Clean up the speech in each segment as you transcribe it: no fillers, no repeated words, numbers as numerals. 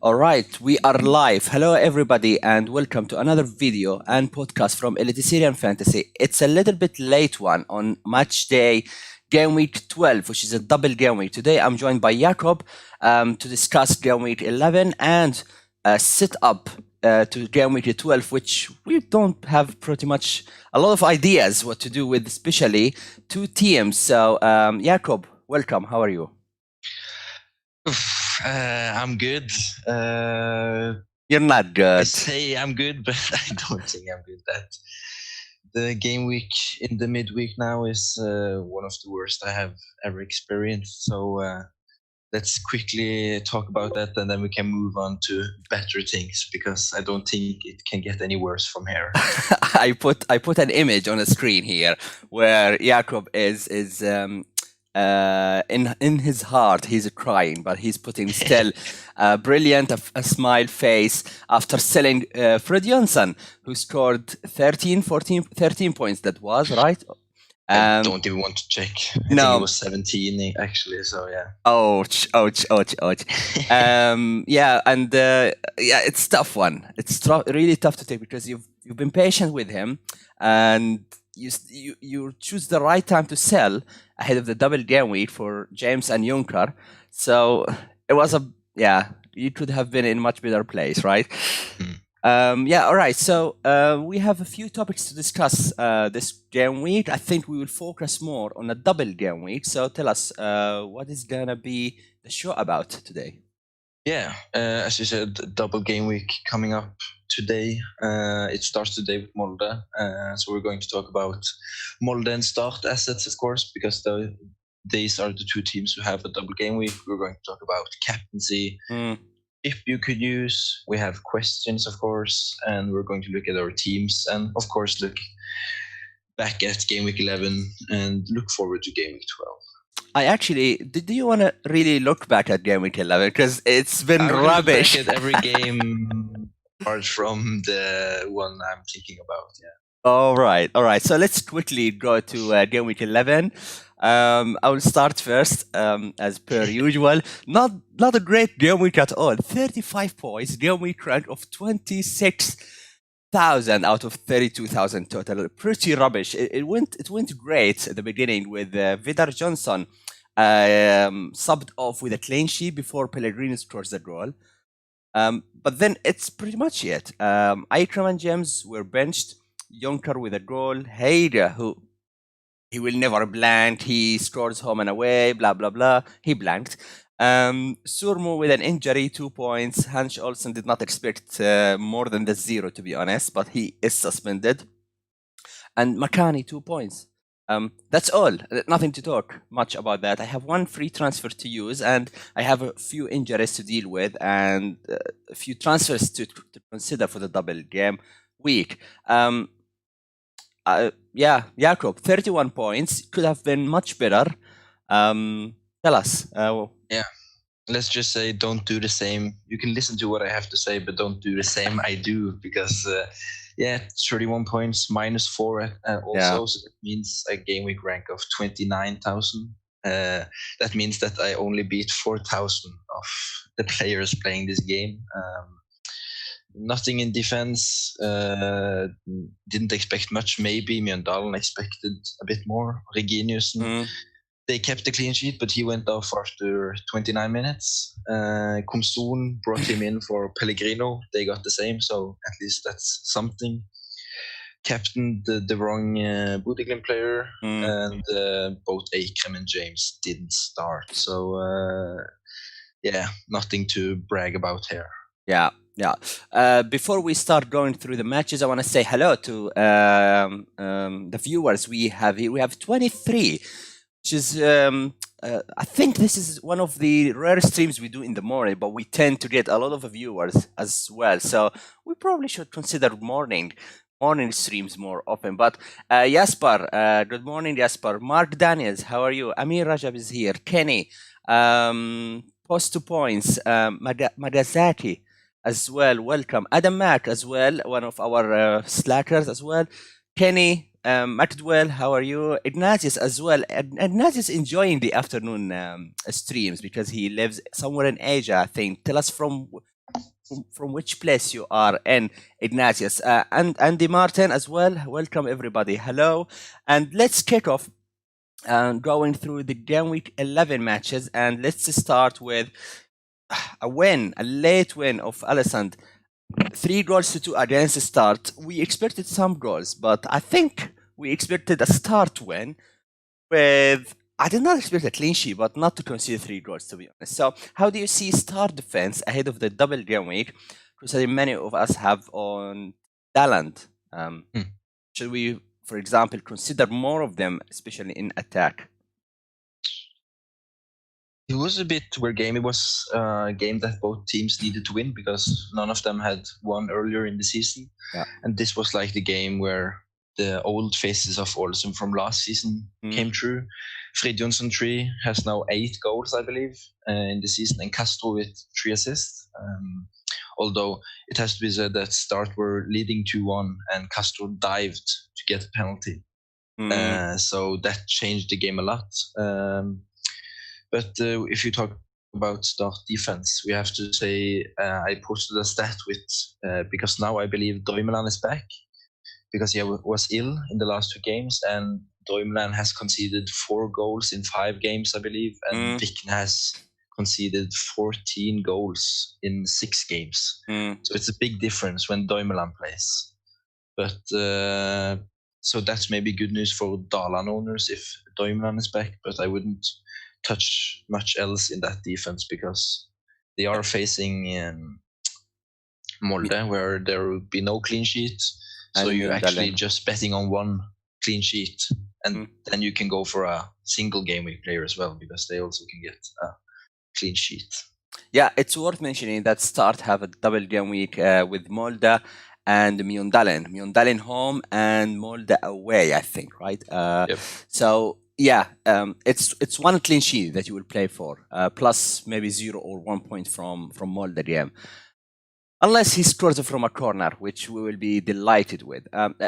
All right, we are live. Hello, everybody, and welcome to another video and podcast from Eliteserien Fantasy. It's a little bit late one on match day, game week 12, which is a double game week. Today, I'm joined by Jakob to discuss game week 11 and sit up to game week 12, which we don't have pretty much a lot of ideas what to do with, especially two teams. So, Jakob, welcome. How are you? I'm good. You're not I good. say I'm good, but I don't think I'm good. The game week in the midweek now is one of the worst I have ever experienced. So let's quickly talk about that, and then we can move on to better things, because I don't think it can get any worse from here. I put an image on the screen here where Jakob is in his heart he's crying, but he's putting still brilliant a smile face after selling Fred Jönsson, who scored 13 points. That was right. I don't even want to check. I think it was 17 actually. So yeah. Ouch. Yeah, and yeah, it's tough one. It's really tough to take because you've been patient with him, and you choose the right time to sell ahead of the double game week for James and Juncker. So it was you could have been in a much better place, right? Yeah, all right. So we have a few topics to discuss this game week. I think we will focus more on a double game week. So tell us, what is gonna be the show about today? Yeah, as you said, double game week coming up today. It starts today with Molde. So we're going to talk about Molde and Start assets, of course, because these are the two teams who have a double game week. We're going to talk about captaincy. If you could use, we have questions, of course, and we're going to look at our teams and, of course, look back at game week 11 and look forward to game week 12. I actually, do you want to really look back at game week 11? Because it's been rubbish. Look back at every game apart from the one I'm thinking about, yeah. All right. So let's quickly go to game week 11. I will start first, as per usual. Not a great game week at all. 35 points, game week rank of 26,000 out of 32,000 total. Pretty rubbish. It went great at the beginning with Vidar Johnson subbed off with a clean sheet before Pellegrini scores the goal. But then it's pretty much it. Ikram and James were benched. Juncker with a goal. Heide, who he will never blank. He scores home and away, blah, blah, blah. He blanked. Surmo with an injury, 2 points. Hans Olsen did not expect more than the 0, to be honest, but he is suspended. And Makani, 2 points. That's all. Nothing to talk much about that. I have one free transfer to use, and I have a few injuries to deal with, and a few transfers to consider for the double game week. Yeah, Jakob, 31 points. Could have been much better. Tell us. Yeah, let's just say don't do the same. You can listen to what I have to say, but don't do the same I do, because, 31 points, -4 also. So that means a game week rank of 29,000. That means that I only beat 4,000 of the players playing this game. Nothing in defense. Didn't expect much. Maybe Mjøndalen expected a bit more. Reginius, they kept the clean sheet, but he went off after 29 minutes. Komson brought him in for Pellegrino. They got the same, so at least that's something. Captain the wrong Bodø/Glimt player, and both Ikram and James didn't start. So nothing to brag about here. Yeah. Before we start going through the matches, I want to say hello to the viewers we have here. We have 23, which is, I think this is one of the rare streams we do in the morning, but we tend to get a lot of viewers as well. So we probably should consider morning streams more often. But Jasper, good morning, Jasper. Mark Daniels, how are you? Amir Rajab is here. Kenny, post 2 points. Magasaki as well, welcome. Adam Mack as well, one of our slackers as well. Kenny, Macdwell, how are you? Ignatius as well. Ignatius enjoying the afternoon streams because he lives somewhere in Asia, I think. Tell us from from which place you are in, Ignatius, and Andy Martin as well. Welcome everybody. Hello, and let's kick off going through the game week 11 matches, and let's start with a late win of Alessand. 3-2 against Start. We expected some goals, but I think we expected a Start win with. I did not expect a clean sheet, but not to concede 3 goals, to be honest. So, how do you see Start defense ahead of the double game week? Considering many of us have on Daland. Should we, for example, consider more of them, especially in attack? It was a bit weird game. It was a game that both teams needed to win because none of them had won earlier in the season. Yeah. And this was like the game where the old faces of Ålesund from last season came true. Fridtjonsson 3 has now 8 goals, I believe, in the season, and Castro with 3 assists. Although it has to be said that Start were leading 2-1 and Castro dived to get a penalty. So that changed the game a lot. But if you talk about Start defense, we have to say I posted a stat with because now I believe Doimeland is back because he was ill in the last 2 games, and Doimeland has conceded 4 goals in 5 games, I believe, and Vikne has conceded 14 goals in 6 games. So it's a big difference when Doimeland plays. But so that's maybe good news for Daland owners if Doimeland is back, but I wouldn't touch much else in that defense because they are facing Molde where there will be no clean sheet. So you're actually just betting on 1 clean sheet, and then you can go for a single game week player as well because they also can get a clean sheet. Yeah, it's worth mentioning that Start have a double game week with Molde and Mjøndalen. Mjøndalen home and Molde away, I think, right? Yep. So yeah, it's 1 clean sheet that you will play for, plus maybe 0 or 1 point from Molde game. Unless he scores from a corner, which we will be delighted with.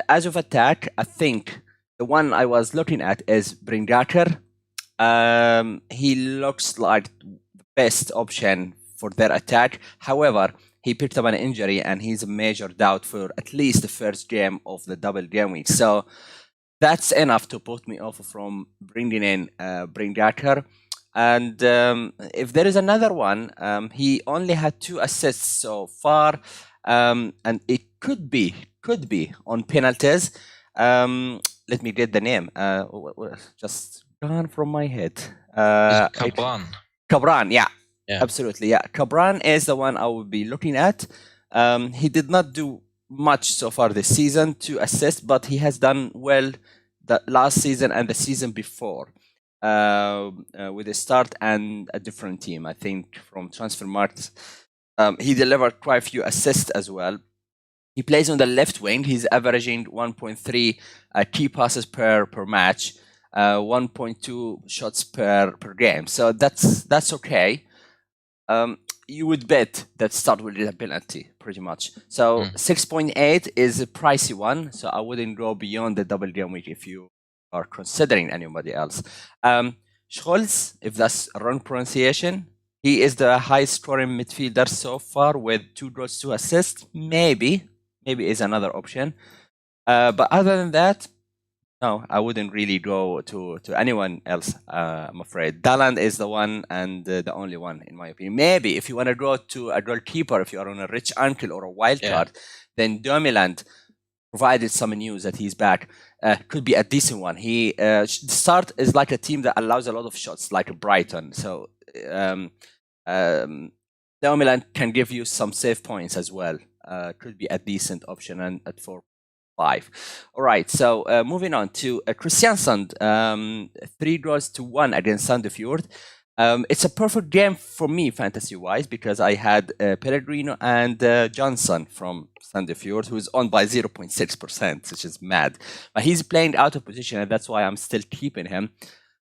As of attack, I think the one I was looking at is Bringaker. He looks like the best option for their attack. However, he picked up an injury and he's a major doubt for at least the first game of the double game week. So that's enough to put me off from bringing in Bringaker. And if there is another one, he only had 2 assists so far, and it could be on penalties. Let me get the name. Just gone from my head. Cabran, yeah, absolutely, yeah. Cabran is the one I would be looking at. He did not do much so far this season, 2 assists, but he has done well the last season and the season before. With a Start and a different team, I think from Transfermarkt. He delivered quite a few assists as well. He plays on the left wing. He's averaging 1.3 key passes per match, 1.2 shots per game. So that's okay. You would bet that Start will get a penalty pretty much. So 6.8 is a pricey one. So I wouldn't go beyond the double game week if you are considering anybody else. Scholz, if that's a wrong pronunciation, he is the highest scoring midfielder so far with 2 goals, 2 assists. Maybe is another option. But other than that, no, I wouldn't really go to anyone else, I'm afraid. Daland is the one and the only one, in my opinion. Maybe if you want to go to a goalkeeper, if you are on a rich uncle or a wild card, then Domiland, provided some news that he's back, could be a decent one. He Start is like a team that allows a lot of shots, like Brighton. So Domiland can give you some save points as well. Could be a decent option and at 4-5. All right, so moving on to Kristiansand, 3-1 against Sandefjord. It's a perfect game for me, fantasy-wise, because I had Pellegrino and Johnson from Sandefjord, who's on by 0.6%, which is mad. But he's playing out of position, and that's why I'm still keeping him.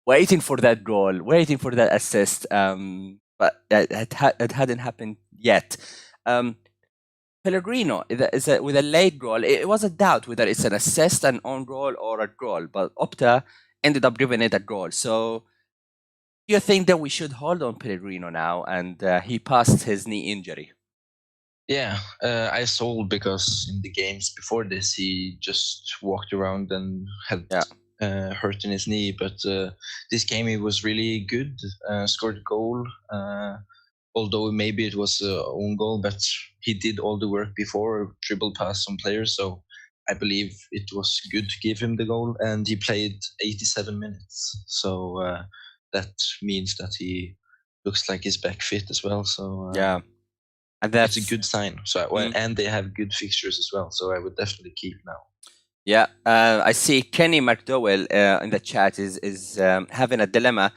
Waiting for that goal, waiting for that assist, but it hadn't happened yet. Pellegrino with a late goal. It was a doubt whether it's an assist, an own goal, or a goal, but Opta ended up giving it a goal. So do you think that we should hold on Pellegrino now, and he passed his knee injury? Yeah, I sold because in the games before this he just walked around and had hurt in his knee. But this game he was really good. Scored a goal. Although maybe it was a own goal, but he did all the work before, dribble past some players. So I believe it was good to give him the goal, and he played 87 minutes. So that means that he looks like he's back fit as well. So and it's a good sign. So and they have good fixtures as well. So I would definitely keep now. Yeah, I see Kenny McDowell in the chat is having a dilemma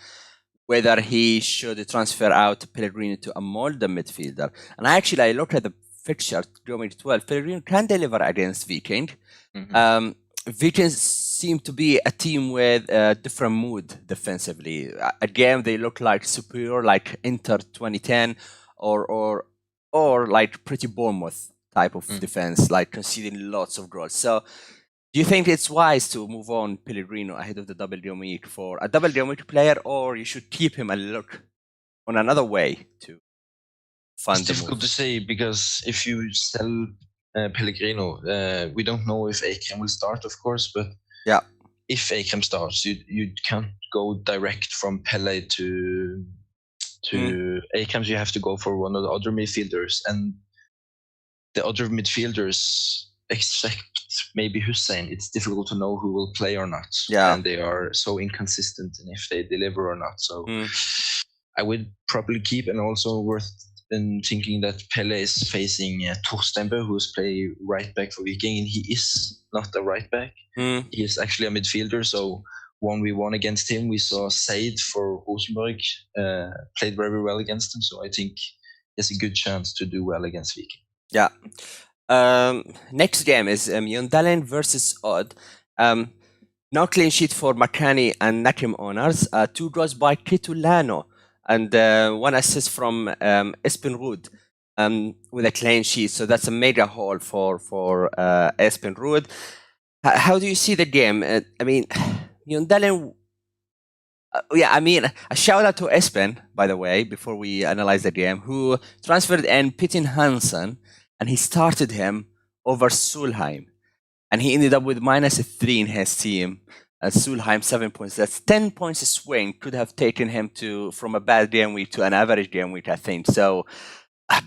whether he should transfer out Pellegrini to a Molde midfielder. And I looked at the fixture, GW12. Pellegrini can deliver against Viking. Viking seem to be a team with a different mood defensively. Again, they look like superior, like Inter 2010 or like pretty Bournemouth type of defense, like conceding lots of goals. So do you think it's wise to move on Pellegrino ahead of the double game week for a double game week player, or you should keep him and look on another way to fund It's difficult to say because if you sell Pellegrino, we don't know if Ekrem will start, of course, but if Ekrem starts, you can't go direct from Pele to Ekrem. You have to go for one of the other midfielders, and the other midfielders, except maybe Hussein, it's difficult to know who will play or not. And they are so inconsistent in if they deliver or not. So I would probably keep, and also worth in thinking that Pele is facing Torstenberg, who's playing right back for Viking, and he is not a right back. He is actually a midfielder. So 1v1 against him, we saw Said for Rosenborg played very well against him. So I think he has a good chance to do well against Viking. Yeah. Next game is Mjøndalen versus Odd. No clean sheet for Makani and Nakim owners. 2 goals by Kitulano and 1 assist from Espen Ruud with a clean sheet. So that's a major haul for Espen Ruud. How do you see the game? I mean, Mjøndalen. A shout out to Espen, by the way, before we analyze the game, who transferred in Pitin Hansen. And he started him over Solheim. And he ended up with -3 in his team. Solheim, 7 points. That's 10 points swing. Could have taken him from a bad game week to an average game week, I think. So,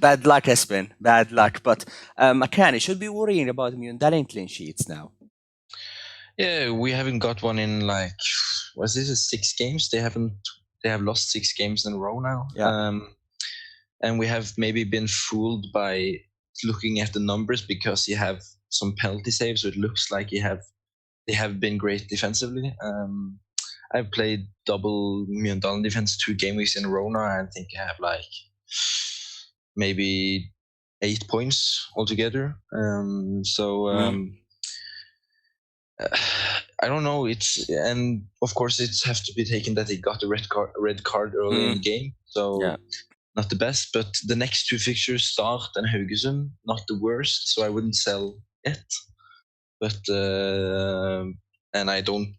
bad luck, Espen. Bad luck. But Makani should be worrying about Mjøndalen clean sheets now. Yeah, we haven't got one in was this 6 games? They have lost 6 games in a row now. Yeah. And we have maybe been fooled by looking at the numbers because you have some penalty saves, so it looks like they have been great defensively. I've played double Mjøndalen defense 2 game weeks in a row now. I think I have maybe 8 points altogether. I don't know. And of course it has to be taken that he got a red card early in the game. So not the best, but the next 2 fixtures, Start and Haugesund, not the worst. So I wouldn't sell yet. But and I don't.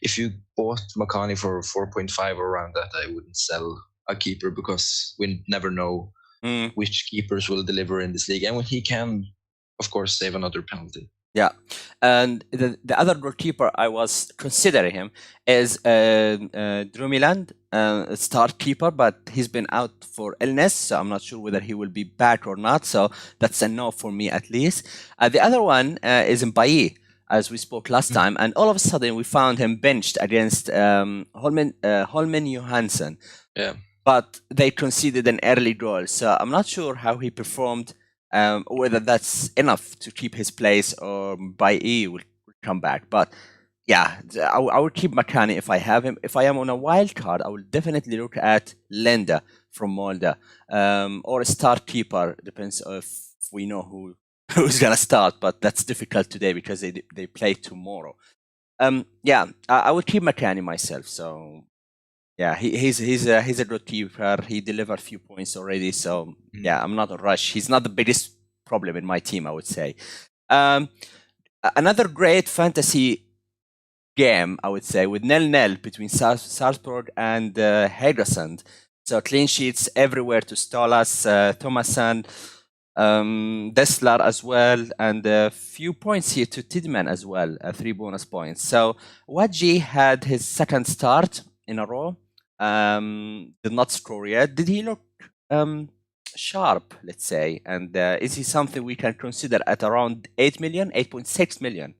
If you bought Makani for 4.5 or around that, I wouldn't sell a keeper because we never know which keepers will deliver in this league, and when he can, of course, save another penalty. Yeah, and the other goalkeeper I was considering him is Drumiland, start keeper, but he's been out for illness, so I'm not sure whether he will be back or not. So that's a no for me at least. The other one is Mbaye, as we spoke last time, and all of a sudden we found him benched against Holmen Johansson. Yeah, but they conceded an early goal, so I'm not sure how he performed. Whether that's enough to keep his place or Mbaye will come back. But yeah, I will keep Makani if I have him. If I am on a wild card, I will definitely look at Lenda from Molde or a start keeper. Depends if we know who's gonna start, but that's difficult today because they play tomorrow. I would keep Makani myself. So yeah, he's a good keeper. He delivered a few points already. So yeah, I'm not a rush. He's not the biggest problem in my team, I would say. Another great fantasy game, I would say, with 0-0 between Salzburg and Haugesund. So clean sheets everywhere to Stolas, Thomason, Dessler as well, and a few points here to Tidman as well, 3 bonus points. So Wadji had his second start in a row. Did not score yet. Did he look sharp, let's say? And is he something we can consider at around 8 million, 8.6 million?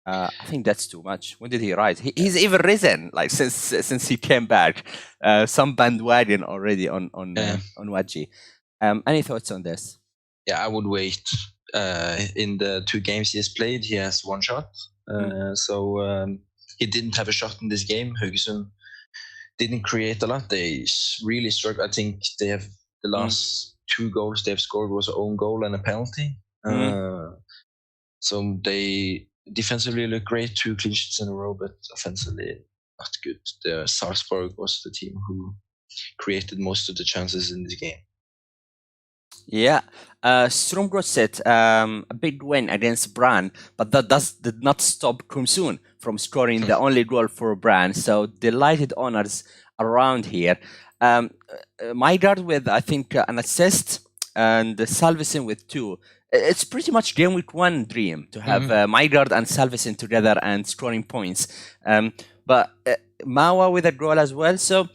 I think that's too much. When did he rise? He's even risen, like since he came back. Some bandwagon already on Wadji. Any thoughts on this? Yeah, I would wait. In the 2 games he has played, he has 1 shot. So he didn't have a shot in this game. Haugesund didn't create a lot. They really struggled. I think they have the last 2 goals they've scored was an own goal and a penalty. So they defensively look great, 2 clean sheets in a row, but offensively not good. The Sarpsborg was the team who created most of the chances in this game. Yeah, Strømgodset, a big win against Brann, but that did not stop Kumsun from scoring the only goal for Brann. So delighted honors around here. Maigard with, I think, an assist, and Salvesen with 2. It's pretty much game week 1 dream to have Maigard and Salvesen together and scoring points. But Mawa with a goal as well. So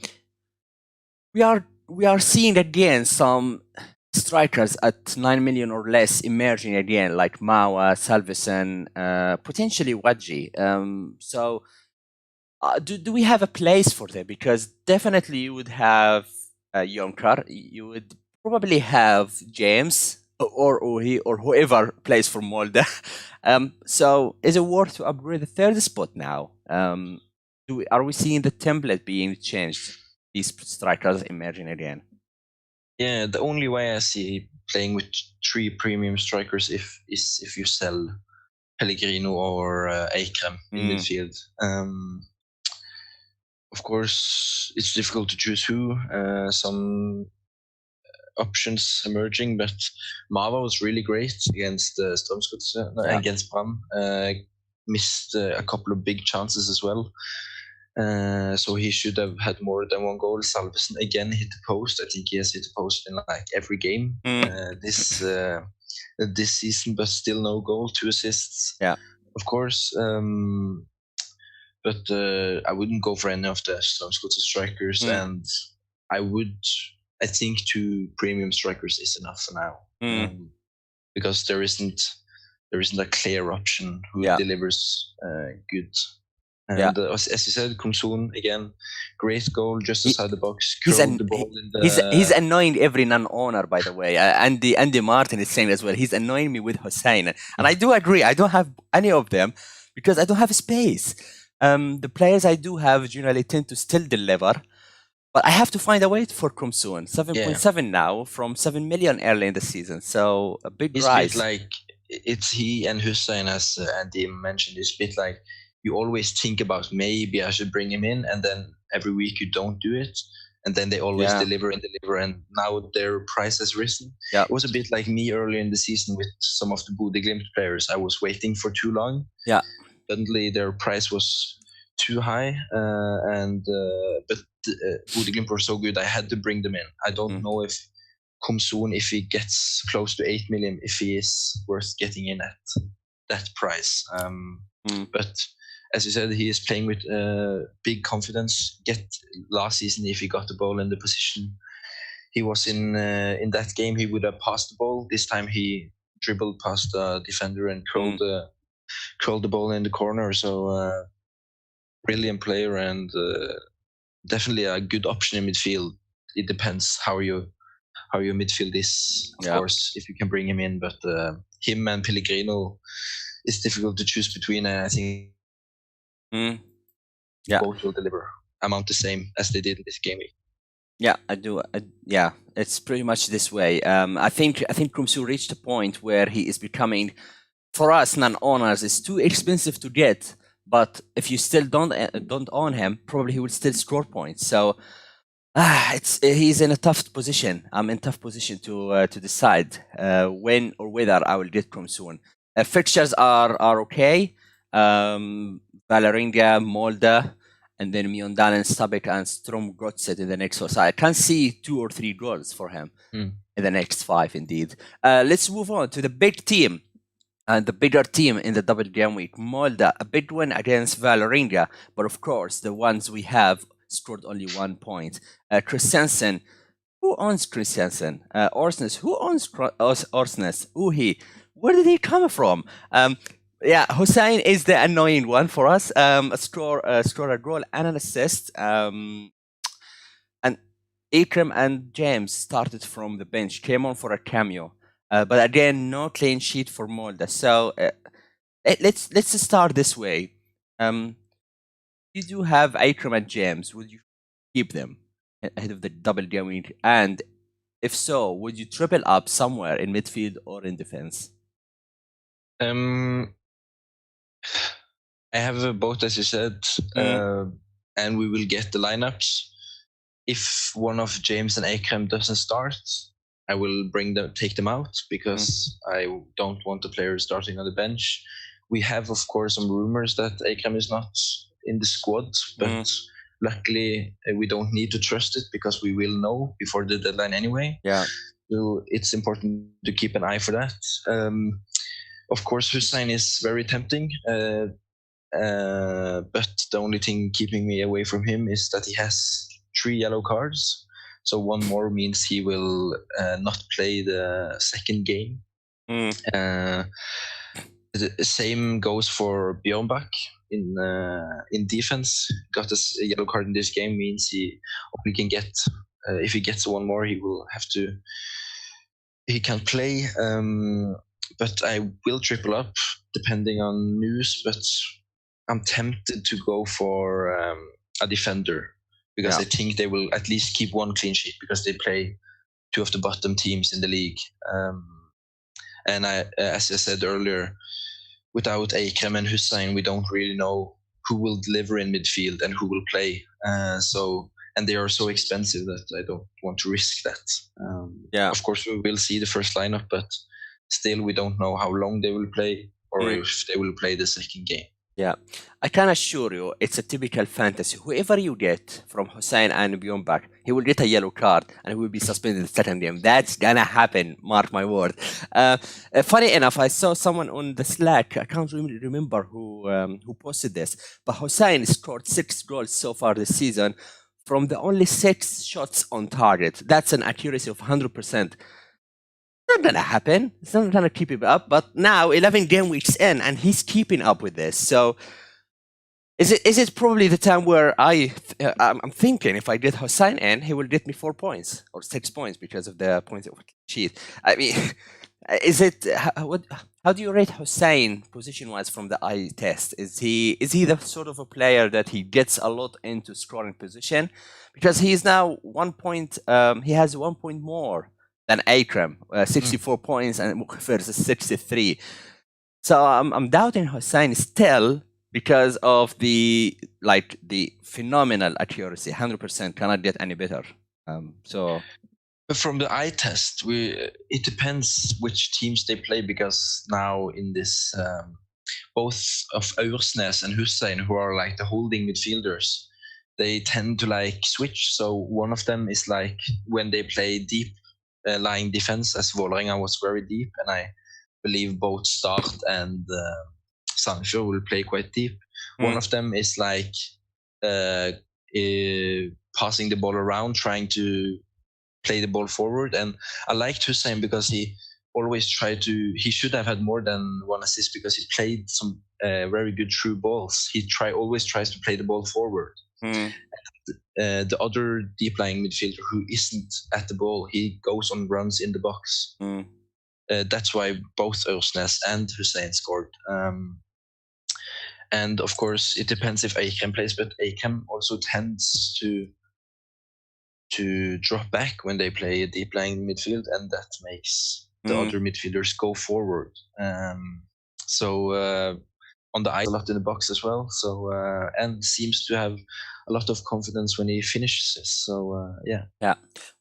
we are seeing again some strikers at 9 million or less emerging again, like Mawa, Salvesen, potentially Wadji. So do we have a place for them? Because definitely you would have Yonkar, you would probably have James or whoever plays for Molde. So is it worth to upgrade the 3rd spot now? Are we seeing the template being changed? These strikers emerging again. Yeah, the only way I see playing with 3 premium strikers is if you sell Pellegrino or Eikrem in midfield. Of course, it's difficult to choose who. Some options emerging, but Mava was really great against Strømsgodset, against Brann. Missed a couple of big chances as well. So he should have had more than 1 goal. Salvesen again hit the post. I think he has hit the post in like every game this season, but still no goal, 2 assists. Yeah, of course. But I wouldn't go for any of the Strømsgodset strikers, and I think 2 premium strikers is enough for now, because there isn't a clear option who delivers good. And as you said, Kumsun again, great goal just outside the box. He's annoying every non-owner, by the way. Andy Martin is saying as well. He's annoying me with Hussein, and I do agree. I don't have any of them because I don't have space. The players I do have generally tend to still deliver, but I have to find a way for Kumsun. 7.7 now from 7 million early in the season, so a big rise. It's like it's he and Hussein, as Andy mentioned. It's a bit like you always think about maybe I should bring him in, and then every week you don't do it, and then they always deliver, and now their price has risen. Yeah. It was a bit like me earlier in the season with some of the Bodø Glimt players. I was waiting for too long. Yeah. Suddenly their price was too high, but Bodø Glimt were so good I had to bring them in. I don't know if Kumsun, if he gets close to 8 million, if he is worth getting in at that price. But as you said, he is playing with big confidence. Last season, if he got the ball in the position he was in that game, he would have passed the ball. This time he dribbled past the defender and curled the ball in the corner. So brilliant player, and definitely a good option in midfield. It depends how your midfield is, of course, if you can bring him in. But him and Pellegrino is difficult to choose between, and I think both will deliver amount the same as they did in this game. Yeah, I do. It's pretty much this way. I think Kumsu reached a point where he is becoming, for us non-owners, it's too expensive to get. But if you still don't own him, probably he will still score points. So he's in a tough position. I'm in a tough position to decide when or whether I will get Kumsun. Fixtures are okay. Valerenga, Molde, and then Mjøndalen, Stabæk, and Strømgodset in the next 4. So I can see 2 or 3 goals for him in the next 5, indeed. Let's move on to the big team. And the bigger team in the double game week, Molde, a big win against Vålerenga, but of course the ones we have scored only 1 point. Christensen, who owns Christensen? Orsnes, who owns Orsnes? Uhi, where did he come from? Yeah, Hussein is the annoying one for us. Score a goal and an assist. And Akram and James started from the bench, came on for a cameo. But again, no clean sheet for Molde. So let's start this way. You do have Akram and James. Would you keep them ahead of the double game week? And if so, would you triple up somewhere in midfield or in defense? I have both, as you said, and we will get the lineups. If one of James and Akram doesn't start, I will take them out because I don't want the players starting on the bench. We have, of course, some rumors that Akram is not in the squad, but luckily we don't need to trust it because we will know before the deadline anyway. Yeah. So it's important to keep an eye for that. Of course, Hussein is very tempting, but the only thing keeping me away from him is that he has 3 yellow cards. So 1 more means he will not play the second game. The same goes for Bjørnbakk in defense. Got a yellow card in this game means he only can get if he gets 1 more, he can't play. But I will triple up depending on news. But I'm tempted to go for a defender. Because I think they will at least keep 1 clean sheet because they play 2 of the bottom teams in the league. And as I said earlier, without Akram and Hussein, we don't really know who will deliver in midfield and who will play. And they are so expensive that I don't want to risk that. Of course, we will see the first lineup, but still we don't know how long they will play or if they will play the second game. Yeah, I can assure you it's a typical fantasy. Whoever you get from Hussein and Bjørnbakk, he will get a yellow card and he will be suspended the second game. That's gonna happen, mark my word. Funny enough, I saw someone on the Slack, I can't really remember who posted this, but Hussein scored 6 goals so far this season from the only 6 shots on target. That's an accuracy of 100%. Not gonna happen. It's not gonna keep it up. But now 11 game weeks in, and he's keeping up with this. So, is it probably the time where I'm thinking if I get Hussein in, he will get me 4 points or 6 points because of the points of cheat. I mean, is it how do you rate Hussein position wise from the eye test? Is he the sort of a player that he gets a lot into scoring position because he's now 1 point? He has 1 point more than Akram, 64 points and versus 63. So I'm doubting Hussein still because of the phenomenal accuracy, 100%, cannot get any better. But from the eye test, it depends which teams they play because now in this both of Aursnes and Hussein, who are like the holding midfielders, they tend to switch. So one of them is when they play deep lying defense, as Vålerenga was very deep, and I believe both Start and Sandefjord will play quite deep. One of them is passing the ball around, trying to play the ball forward. And I liked Hussein because he always he should have had more than 1 assist because he played some very good through balls. He always tries to play the ball forward. The other deep lying midfielder who isn't at the ball, he goes on runs in the box. That's why both Aursnes and Hussein scored. And of course, it depends if Akram plays, but Akram also tends to drop back when they play a deep lying midfield, and that makes the other midfielders go forward. On the eye, a lot in the box as well. So and seems to have a lot of confidence when he finishes this. So yeah.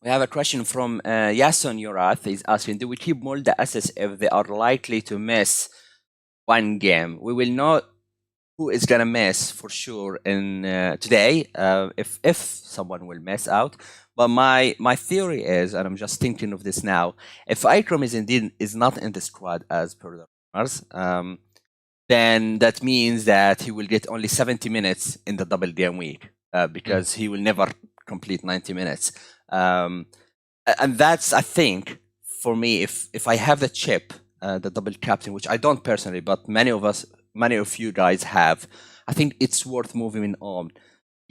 We have a question from Yason Yorath. He's asking, do we keep Molde assets if they are likely to miss 1 game? We will not who is gonna miss for sure in today, if someone will miss out. But my theory is, and I'm just thinking of this now, if Ikram is not in the squad as per the rumors, then that means that he will get only 70 minutes in the double game week because he will never complete 90 minutes. And that's, I think, for me, if I have the chip, the double captain, which I don't personally, but many of you guys have, I think it's worth moving on.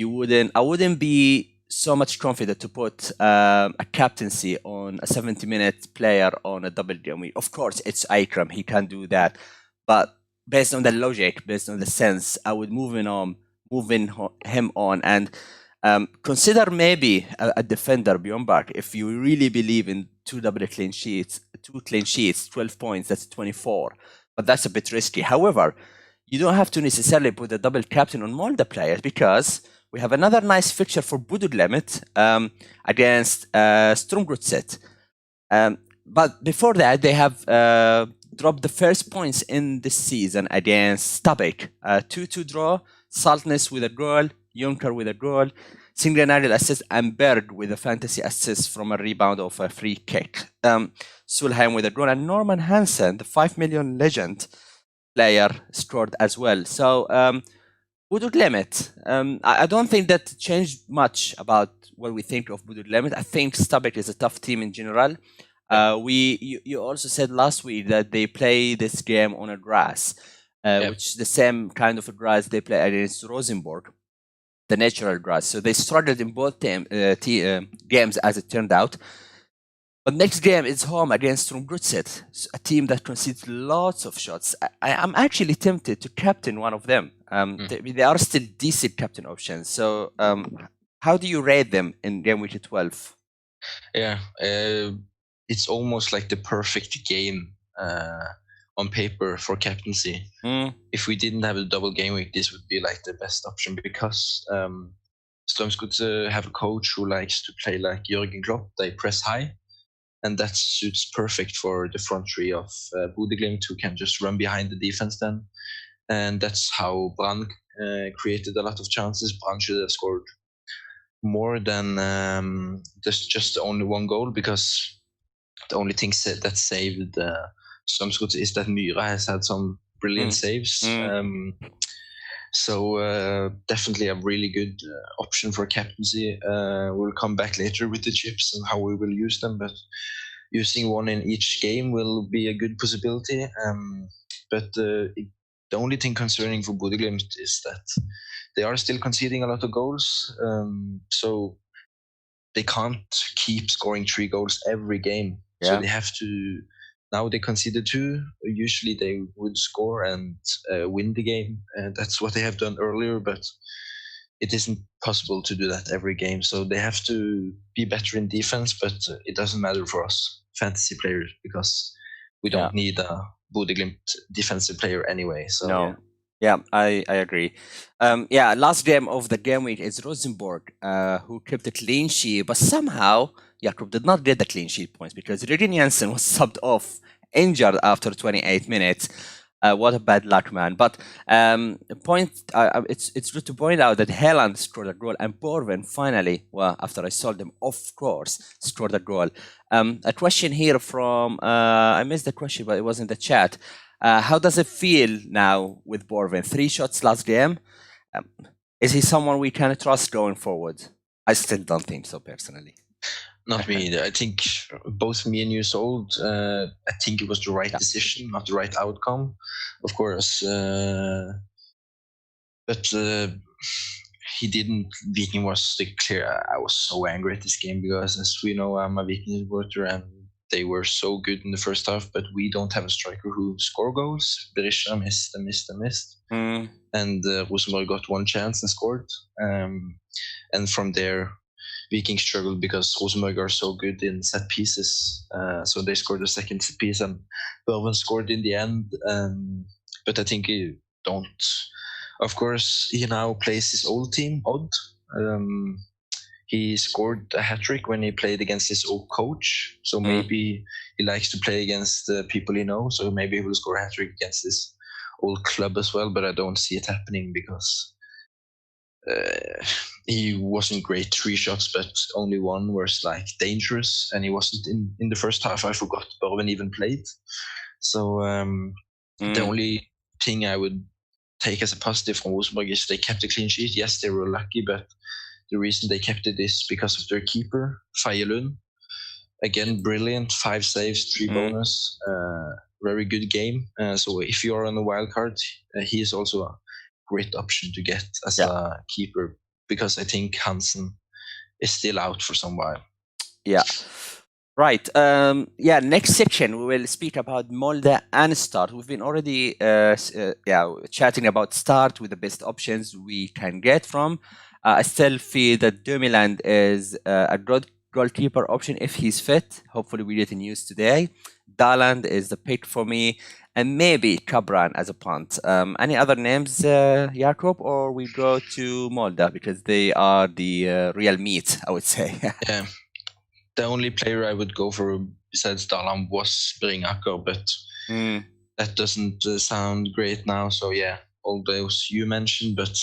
I wouldn't be so much confident to put a captaincy on a 70-minute player on a double game week. Of course, it's Ikram, he can do that, but based on the logic, based on the sense, I would moving him on, and consider maybe a defender Bjornbach if you really believe in two clean sheets, 12 points, that's 24. But that's a bit risky. However, you don't have to necessarily put a double captain on Molde players because we have another nice fixture for Buduglemet against Stromgrutset. But before that, they have dropped the first points in this season against Stabæk. 2-2 draw, Saltness with a goal, Junker with a goal, Singlenagel assist, and Berg with a fantasy assist from a rebound of a free kick. Sulheim with a goal, and Norman Hansen, the 5 million legend player, scored as well. So Buduglemet, I don't think that changed much about what we think of Buduglemet. I think Stabæk is a tough team in general. You also said last week that they play this game on a grass, which is the same kind of a grass they play against Rosenborg, the natural grass. So they struggled in both games, as it turned out. But next game is home against Stromgrutset, a team that concedes lots of shots. I'm actually tempted to captain one of them. They are still decent captain options. So how do you rate them in game week 12? Yeah, it's almost like the perfect game on paper for captaincy. If we didn't have a double game week, this would be like the best option because Strømsgodset have a coach who likes to play like Jürgen Klopp. They press high, and that suits perfect for the front three of Bodø/Glimt, who can just run behind the defense then. And that's how Brann created a lot of chances. Brann should have scored more than just only one goal, because the only thing that saved Strømsgodset is that Myhre has had some brilliant saves. So definitely a really good option for captaincy. We'll come back later with the chips and how we will use them, but using one in each game will be a good possibility. But the only thing concerning for Bodø/Glimt is that they are still conceding a lot of goals. So they can't keep scoring 3 goals every game. Yeah. So they have to. Now they conceded 2. Usually they would score and win the game. That's what they have done earlier, but it isn't possible to do that every game. So they have to be better in defense, but it doesn't matter for us fantasy players because we don't need a Bodø/Glimt defensive player anyway. So no. Yeah, I agree. Last game of the game week is Rosenborg, who kept a clean sheet, but somehow Jakob did not get the clean sheet points because Rydin Jensen was subbed off, injured after 28 minutes. What a bad luck, man. But it's good to point out that Helland scored a goal and Borven finally, well, after I sold them, of course, scored a goal. A question here from, I missed the question, but it was in the chat. How does it feel now with Borven? 3 shots last game. Is he someone we can trust going forward? I still don't think so, personally. Not me either. I think both me and you sold. I think it was the right decision, not the right outcome, of course. But he didn't. Viking was the clear. I was so angry at this game because, as we know, I'm a Viking supporter, and they were so good in the first half. But we don't have a striker who score goals. Berisha missed. And Rosenborg got 1 chance and scored. And from there, Viking struggled because Rosenborg are so good in set pieces. So they scored the second set piece, and Børven scored in the end. But I think he don't. Of course, he now plays his old team, Odd. He scored a hat-trick when he played against his old coach. So maybe he likes to play against the people he knows. So maybe he will score a hat-trick against his old club as well, but I don't see it happening because he wasn't great 3 shots, but only one was like dangerous, and he wasn't in the first half. I forgot Berwin even played. So the only thing I would take as a positive from Rosenborg is they kept a clean sheet. Yes, they were lucky, but the reason they kept it is because of their keeper, Faye. Again, brilliant, 5 saves, 3 bonus, very good game. So if you're on the wild card, he is also a great option to get as a keeper, because I think Hansen is still out for some while. Yeah. Right. Next section, we will speak about Molde and Start. We've been already chatting about Start with the best options we can get from. I still feel that Dumoulin is a good goalkeeper option if he's fit. Hopefully we get the news today. Daland is the pick for me, and maybe Cabran as a punt. Any other names, Jakob, or we go to Molde because they are the real meat, I would say. Yeah. The only player I would go for besides Daland was Bringaker, but that doesn't sound great now. So yeah, all those you mentioned, but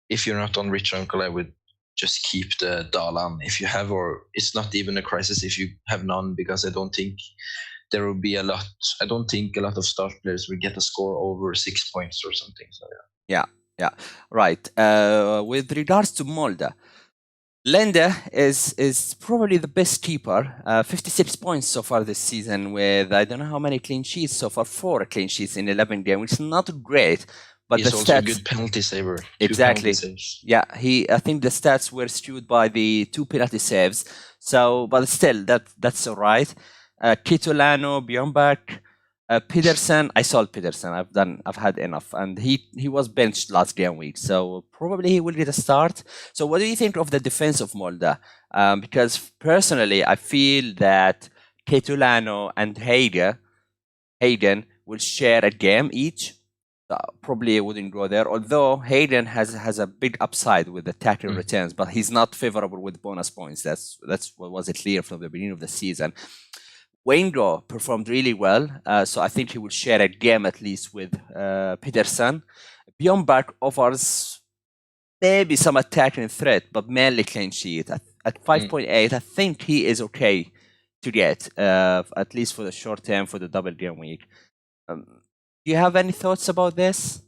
if you're not on Rich Uncle, I would just keep the Daland if you have, or it's not even a crisis if you have none, because I don't think there will be a lot. I don't think a lot of Start players will get a score over 6 points or something. So yeah, right. With regards to Molde, Lende is probably the best keeper. 56 points so far this season, with I don't know how many clean sheets so far. 4 clean sheets in 11 games, which is not great. But he's the also stats, a good penalty saver. Exactly. 2 penalty saves. Yeah, I think the stats were skewed by the 2 penalty saves. So, but still, that's all right. Kitolano, Bjornbach, Pedersen. I sold Pedersen. I've had enough, and he was benched last game week, so probably he will get a start. So, what do you think of the defense of Molde? Because personally, I feel that Kitolano and Hayden will share a game each. Probably wouldn't go there. Although Hayden has a big upside with the tackle returns, but he's not favorable with bonus points. That's what was clear from the beginning of the season. Waingo performed really well, so I think he will share a game at least with Peterson. Bjornbach offers maybe some attacking threat, but mainly clean sheet. At 5.8, I think he is okay to get, at least for the short term, for the double game week. Do you have any thoughts about this?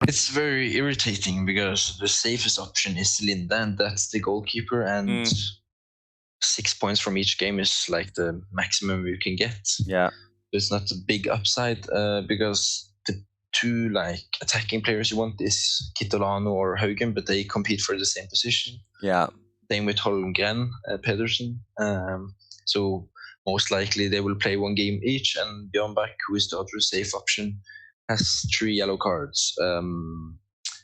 It's very irritating because the safest option is Linda, and that's the goalkeeper, and 6 points from each game is like the maximum you can get. Yeah. It's not a big upside because the 2 like attacking players you want is Kitolano or Haugen, but they compete for the same position. Yeah. Same with Holmgren, Pedersen. So most likely they will play 1 game each, and Bjornbach, who is the other safe option, has 3 yellow cards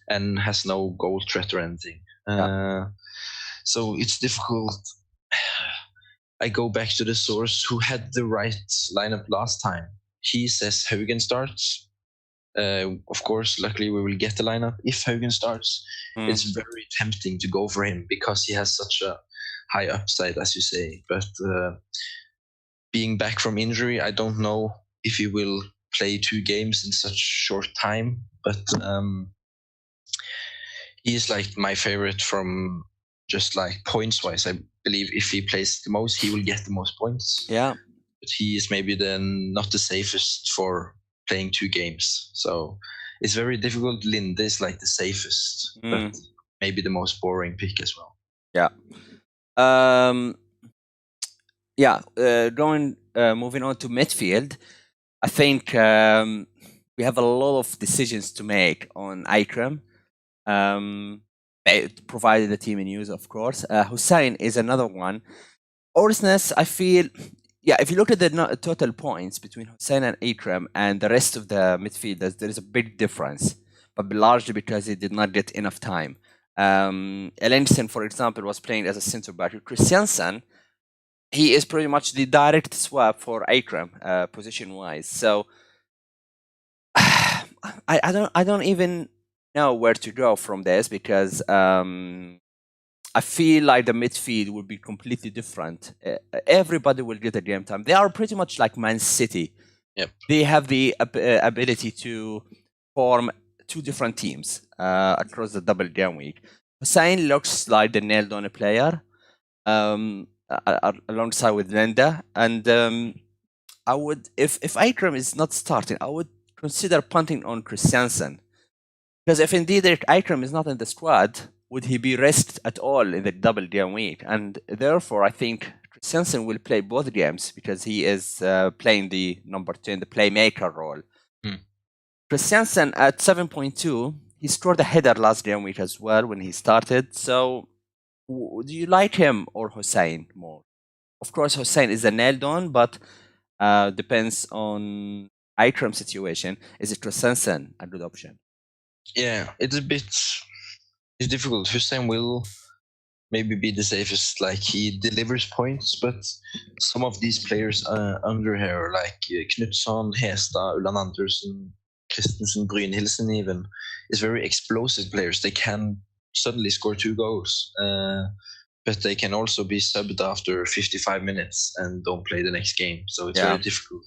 and has no goal threat or anything. So it's difficult. I go back to the source who had the right lineup last time. He says Haugen starts. Of course, luckily we will get the lineup. If Haugen starts, it's very tempting to go for him because he has such a high upside, as you say. But being back from injury, I don't know if he will play 2 games in such short time. But he is like my favorite from just like points wise. I believe if he plays the most, he will get the most points. Yeah. But he is maybe then not the safest for playing 2 games. So it's very difficult. Linde is like the safest, but maybe the most boring pick as well. Yeah. Moving on to midfield, I think we have a lot of decisions to make on Ikram. Provided the team in use, of course. Hussein is another one. Orsnes, I feel, if you look at the total points between Hussein and Ikram and the rest of the midfielders, there is a big difference, but largely because he did not get enough time. Elensen, for example, was playing as a centre back. Christiansen, he is pretty much the direct swap for Ikram, position-wise. So I don't even know where to go from this because I feel like the midfield will be completely different. Everybody will get a game time. They are pretty much like Man City Yep. They have the ability to form two different teams across the double game week. Hussein looks like the nailed on a player alongside with Linda, and I would, if Ikram is not starting, I would consider punting on Christiansen, because if indeed Ikram is not in the squad, would he be risked at all in the double game week? And therefore, I think Christiansen will play both games because he is playing the number 2 in the playmaker role. Christiansen at 7.2, he scored a header last game week as well when he started. So, do you like him or Hussein more? Of course, Hussein is a nailed on, but depends on Ikram's situation. Is it Christiansen a good option? Yeah, it's difficult. Hussein will maybe be the safest, like he delivers points, but some of these players under here, like Knutsson, Hestad, Ulland Andersen, Christensen, Brynhildsen even, is very explosive players. They can suddenly score 2 goals, but they can also be subbed after 55 minutes and don't play the next game. So it's very difficult.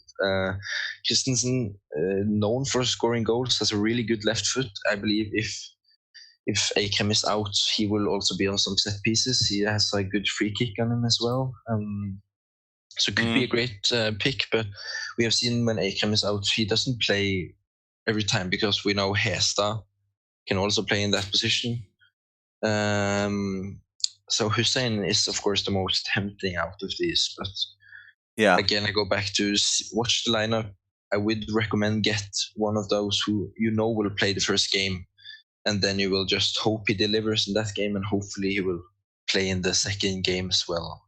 Christensen, known for scoring goals, has a really good left foot. I believe if Akram is out, he will also be on some set pieces. He has a good free kick on him as well. So it could be a great pick, but we have seen when Akram is out, he doesn't play every time because we know Hestad can also play in that position. So Hussein is, of course, the most tempting out of these. But again, I go back to watch the lineup. I would recommend get one of those who you know will play the first game, and then you will just hope he delivers in that game, and hopefully he will play in the second game as well.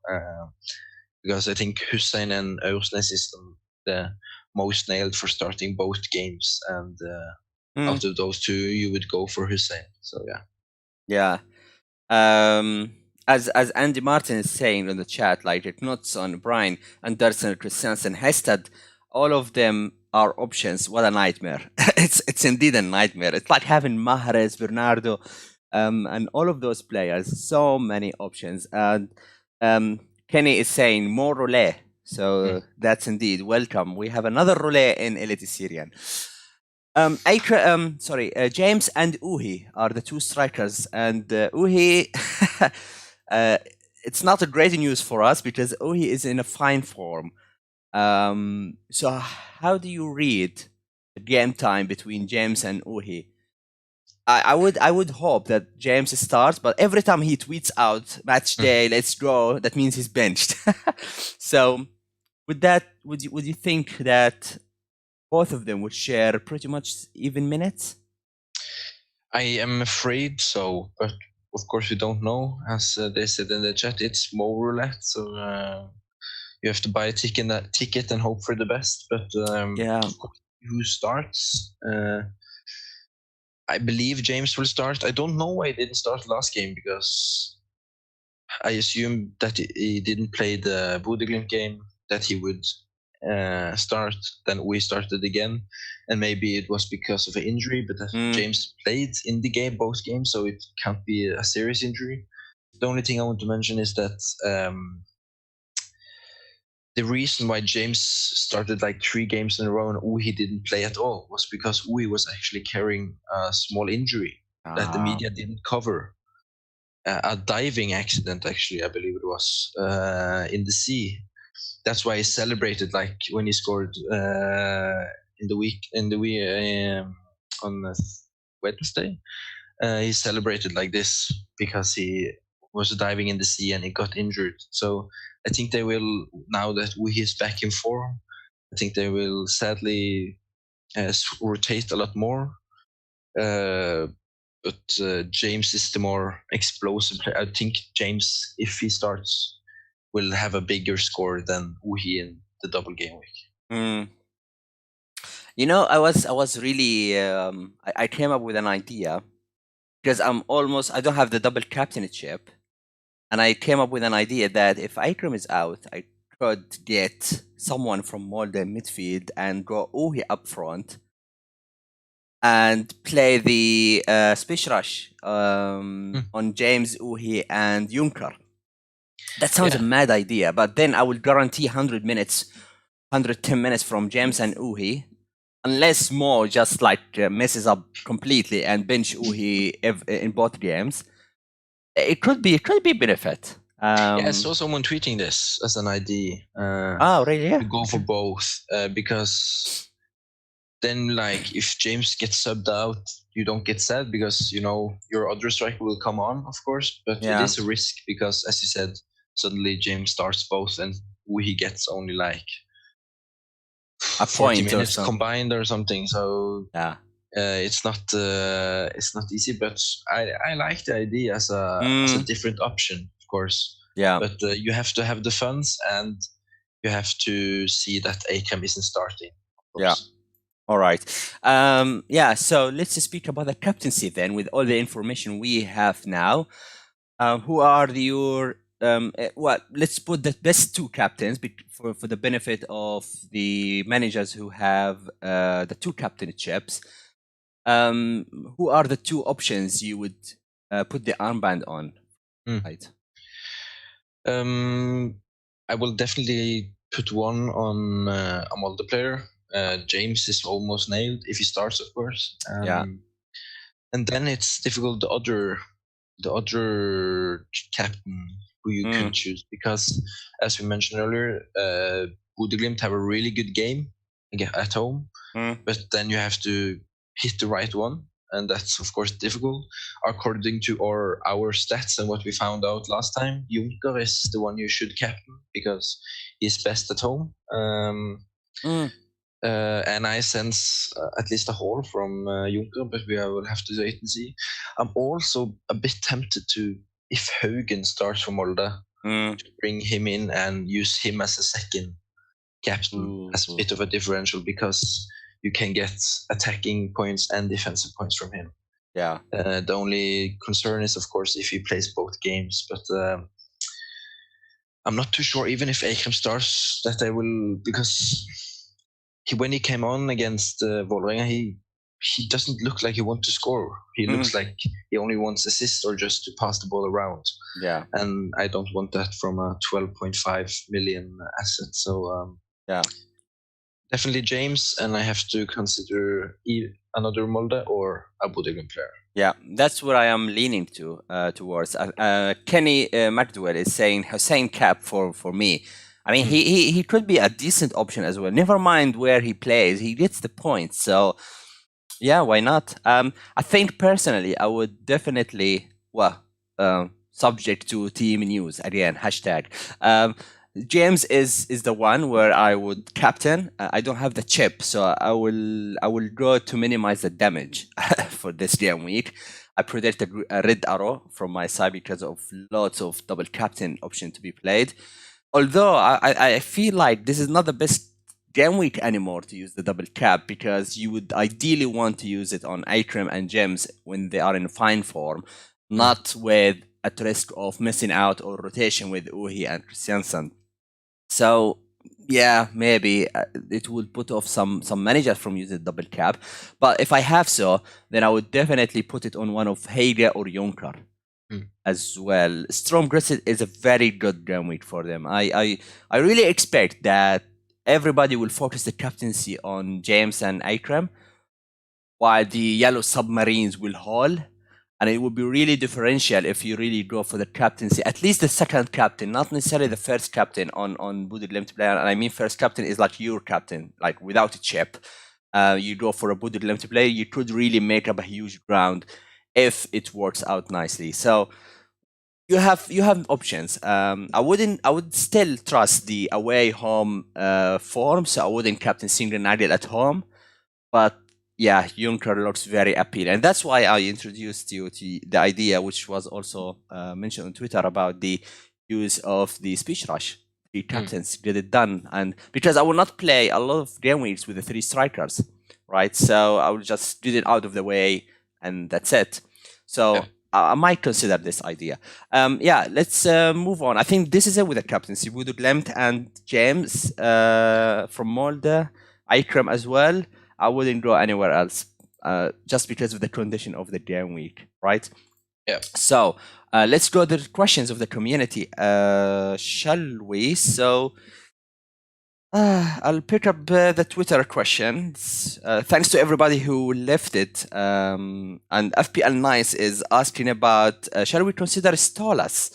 Because I think Hussein and Aursnes is the most nailed for starting both games, and out of those two, you would go for Hussein. So yeah. As Andy Martin is saying in the chat, like Knutsson, Brian, Andersen, Christiansen, Hestad, all of them are options. What a nightmare! It's indeed a nightmare. It's like having Mahrez, Bernardo, and all of those players. So many options. And Kenny is saying more roulette. So that's indeed welcome. We have another roulette in Eliteserien. James and Uhi are the two strikers, and Uhi, it's not a great news for us because Uhi is in a fine form. So how do you read the game time between James and Uhi? I would hope that James starts, but every time he tweets out match day, let's go, that means he's benched. So would you think that both of them would share pretty much even minutes? I am afraid so, but of course we don't know. As they said in the chat, it's more roulette, so you have to buy a ticket and hope for the best. But who starts? I believe James will start. I don't know why he didn't start last game, because I assumed that he didn't play the Bodø/Glimt game, that he would start. Then we started again, and maybe it was because of an injury, but James played in the game, both games, so it can't be a serious injury. The only thing I want to mention is that the reason why James started like 3 games in a row and Uhi didn't play at all was because Uhi was actually carrying a small injury that the media didn't cover. A diving accident, actually, I believe it was, in the sea. That's why he celebrated, like when he scored on Wednesday. He celebrated like this because he was diving in the sea and he got injured. So I think they will, now that he is back in form, I think they will sadly rotate a lot more. But James is the more explosive player. I think James, if he starts, will have a bigger score than Uhi in the double game week. You know, I was really I came up with an idea because I don't have the double captainship, and I came up with an idea that if Ikram is out, I could get someone from Molde midfield and go Uhi up front and play the Space Rush on James, Uhi, and Junker. That sounds a mad idea, but then I will guarantee 100 minutes 110 minutes from James and Uhi, unless Mo just like messes up completely and bench Uhi in both games. It could be a benefit. Yeah, I saw someone tweeting this as an idea. Oh, really? Yeah. To go for both, because then, like, if James gets subbed out, you don't get sad because your other striker will come on, of course. But Yeah. it is a risk because, as you said, suddenly James starts both and he gets only like a 40 point minutes or combined or something. So yeah, it's not easy. But I like the idea as a different option, of course. Yeah. But you have to have the funds and you have to see that Akram isn't starting. Of yeah. course. All right. Yeah. So let's speak about the captaincy then. With all the information we have now, who are your well? Let's put the best two captains for the benefit of the managers who have the two captainships. Who are the two options you would put the armband on? Right. I will definitely put one on a Molde player. James is almost nailed if he starts, of course. Yeah. And then it's difficult the other captain who you could choose, because as we mentioned earlier, Bodø/Glimt have a really good game at home, but then you have to hit the right one, and that's of course difficult. According to our stats and what we found out last time, Junker is the one you should captain because he's best at home. And I sense at least a haul from Junker, but we will have to wait and see. I'm also a bit tempted to, if Haugen starts for Molde, to bring him in and use him as a second captain as a bit of a differential, because you can get attacking points and defensive points from him. Yeah. The only concern is, of course, if he plays both games, but I'm not too sure even if Akram starts that I will, because when he came on against Vålerenga, he doesn't look like he wants to score. He looks like he only wants assist or just to pass the ball around. Yeah. And I don't want that from a 12.5 million asset. So yeah, definitely James, and I have to consider another Molde or a Bodø/Glimt player. Yeah, that's what I am leaning towards. Kenny Maxwell is saying Hussein Cap for me. I mean, he could be a decent option as well. Never mind where he plays, he gets the points. So yeah, why not? I think personally, I would definitely subject to team news again. Hashtag. James is the one where I would captain. I don't have the chip, so I will go to minimize the damage for this game week. I predict a red arrow from my side because of lots of double captain option to be played. Although I feel like this is not the best game week anymore to use the double cap, because you would ideally want to use it on Akram and James when they are in fine form, not with at risk of missing out or rotation with Uhi and Christiansen. So yeah, maybe it would put off some managers from using double cap. But if I have so, then I would definitely put it on one of Hege or Junker as well. Storm Grisset is a very good game week for them. I really expect that everybody will focus the captaincy on James and Akram, while the Yellow Submarines will haul. And it would be really differential if you really go for the captaincy, at least the second captain, not necessarily the first captain on Bodø/Glimt player. And I mean first captain is like your captain, like without a chip. You go for a Bodø/Glimt player, you could really make up a huge ground if it works out nicely. So you have options. I would still trust the away home form, so I wouldn't captain Singrenagel at home, but yeah, Junker looks very appealing. And that's why I introduced you to the idea, which was also mentioned on Twitter, about the use of the speech rush. The captains get it done. And because I will not play a lot of game weeks with the 3 strikers, right? So I will just get it out of the way and that's it. So I might consider this idea. Yeah, let's move on. I think this is it with the captaincy. Bodø/Glimt and James from Molde, Ikram as well. I wouldn't go anywhere else, just because of the condition of the game week, right? Yeah. So let's go to the questions of the community, shall we? So I'll pick up the Twitter questions. Thanks to everybody who left it. And FPL Nice is asking about shall we consider Stolas?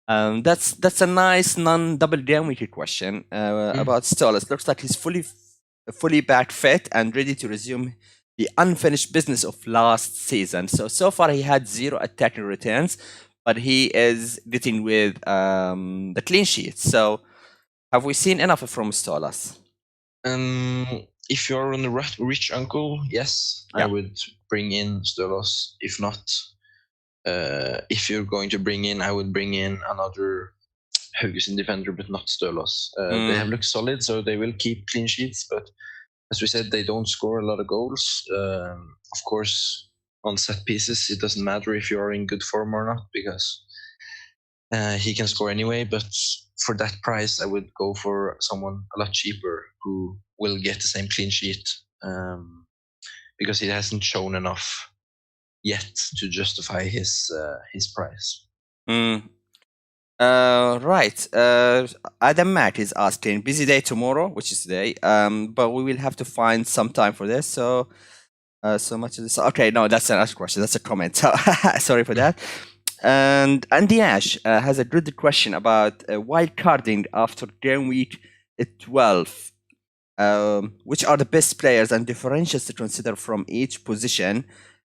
That's a nice non-double game week question about Stolas. Looks like he's fully back fit and ready to resume the unfinished business of last season. So far he had 0 attacking returns, but he is getting with the clean sheet. So have we seen enough from Stolas? If you're on a rich uncle, yes, I would bring in Stolas. If not, if you're going to bring in, I would bring in another Haugesund defender, but not Stolas. They have looked solid, so they will keep clean sheets, but as we said, they don't score a lot of goals. Of course, on set pieces, it doesn't matter if you're in good form or not, because he can score anyway, but for that price, I would go for someone a lot cheaper who will get the same clean sheet, because he hasn't shown enough yet to justify his price. Right. Adam Mack is asking, busy day tomorrow, which is today, but we will have to find some time for this. So much of this. Okay, no, that's not a question. That's a comment. Sorry for that. And Andy Ash has a good question about wild carding after game week 12. Which are the best players and differentials to consider from each position?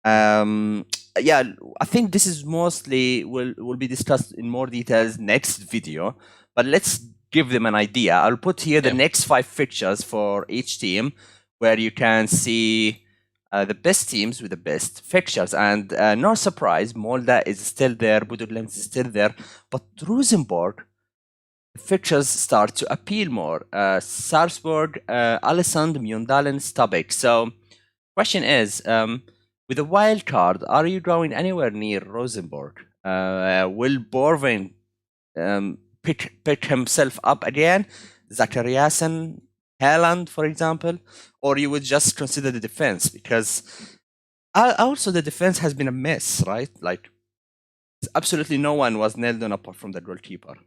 Yeah, I think this is mostly will be discussed in more details next video, but let's give them an idea. I'll put here the next 5 fixtures for each team, where you can see the best teams with the best fixtures. And no surprise, Molde is still there, Bodø/Glimt is still there, but Rosenborg, the fixtures start to appeal more. Sarpsborg, Alessand, Mjøndalen, Stabæk. So question is, with a wild card, are you going anywhere near Rosenborg? Will Borvin pick himself up again? Zachariasen, Haaland, for example? Or you would just consider the defense? Because also the defense has been a mess, right? Like, absolutely no one was nailed on apart from the goalkeeper.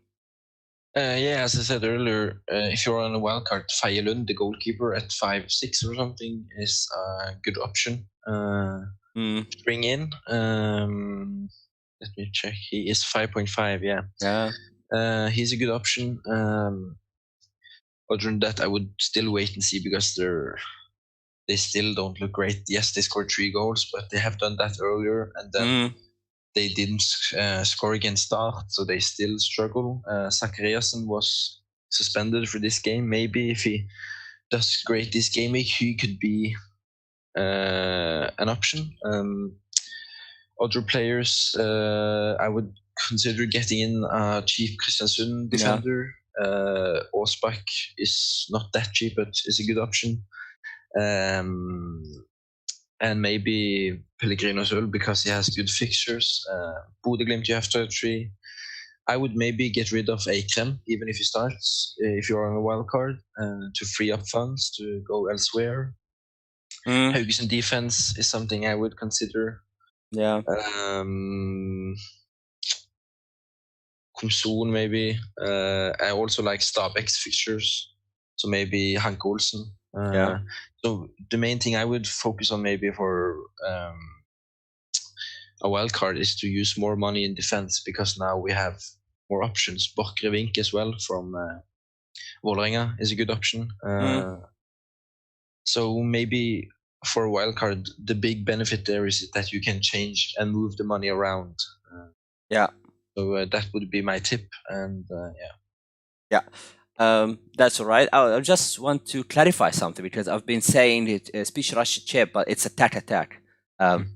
Yeah, as I said earlier, if you're on a wildcard, Feilund, the goalkeeper at 5'6" or something, is a good option to bring in. Let me check. He is 5.5. Yeah. He's a good option. Other than that, I would still wait and see, because they still don't look great. Yes, they scored 3 goals, but they have done that earlier, and then they didn't score against Start, so they still struggle. Zachariasen was suspended for this game. Maybe if he does great this game, he could be an option. Other players, I would consider getting in a cheap Kristiansund defender. Osbach is not that cheap, but is a good option. And maybe Pellegrino Sol, because he has good fixtures. Bodø/Glimt, you have to have 3. I would maybe get rid of Eikrem, even if he starts, if you're on a wild card, to free up funds to go elsewhere. Haugesund defense is something I would consider. Yeah. Komson, maybe. I also like Stabæk's fixtures, so maybe Hank Olsen. So the main thing I would focus on maybe for a wild card is to use more money in defense, because now we have more options. Borchgrevink as well from Vålerenga is a good option. So maybe for a wild card, the big benefit there is that you can change and move the money around. So that would be my tip, and that's all right. I just want to clarify something, because I've been saying it, Speech Rush chip, but it's attack.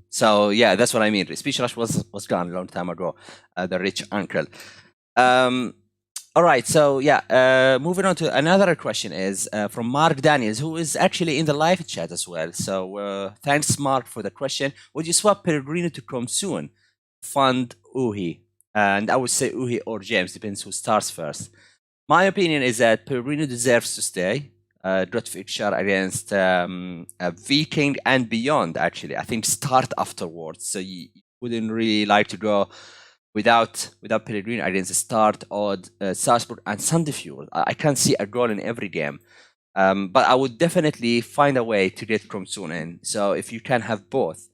So yeah, that's what I mean. Speech Rush was gone a long time ago. The rich uncle. All right, so yeah, moving on to another question is from Mark Daniels, who is actually in the live chat as well. So thanks, Mark, for the question. Would you swap Pellegrino to Komsun, fund Uhi? And I would say Uhi or James, depends who starts first. My opinion is that Pellegrino deserves to stay. Good fixture against Viking and beyond, actually. I think Start afterwards, so you wouldn't really like to go without Pellegrini against Start, Odd, Salzburg, and Sandefjord. I can't see a goal in every game. But I would definitely find a way to get Kromsun in. So if you can have both,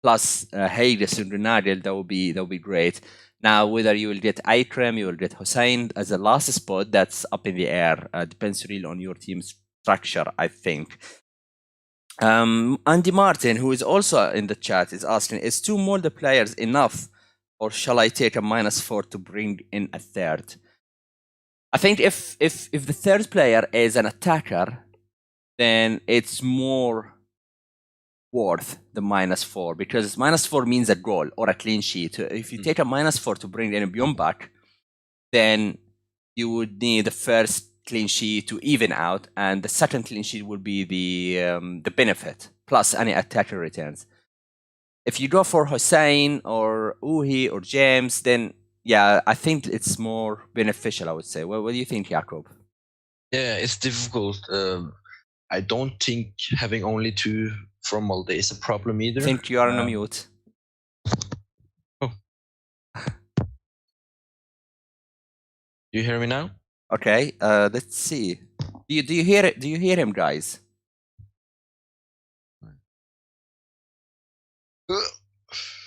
plus Hayes and Ronaldo, that would be great. Now, whether you will get Ikram, you will get Hussein as a last spot, that's up in the air. Depends really on your team's structure, I think. Andy Martin, who is also in the chat, is asking, is 2 Molde players enough, or shall I take a -4 to bring in a third? I think if the third player is an attacker, then it's more worth the -4, because -4 means a goal or a clean sheet. If you take a -4 to bring in a Bjornbach, then you would need the first clean sheet to even out, and the second clean sheet will be the benefit plus any attacker returns. If you go for Hussein or Uhi or James, then yeah, I think it's more beneficial, I would say. What do you think, Jakob? Yeah, it's difficult. I don't think having only 2 from Molde is a problem either. I think you are on mute. Oh. You hear me now? Okay, let's see. Do you hear it? Do you hear him, guys?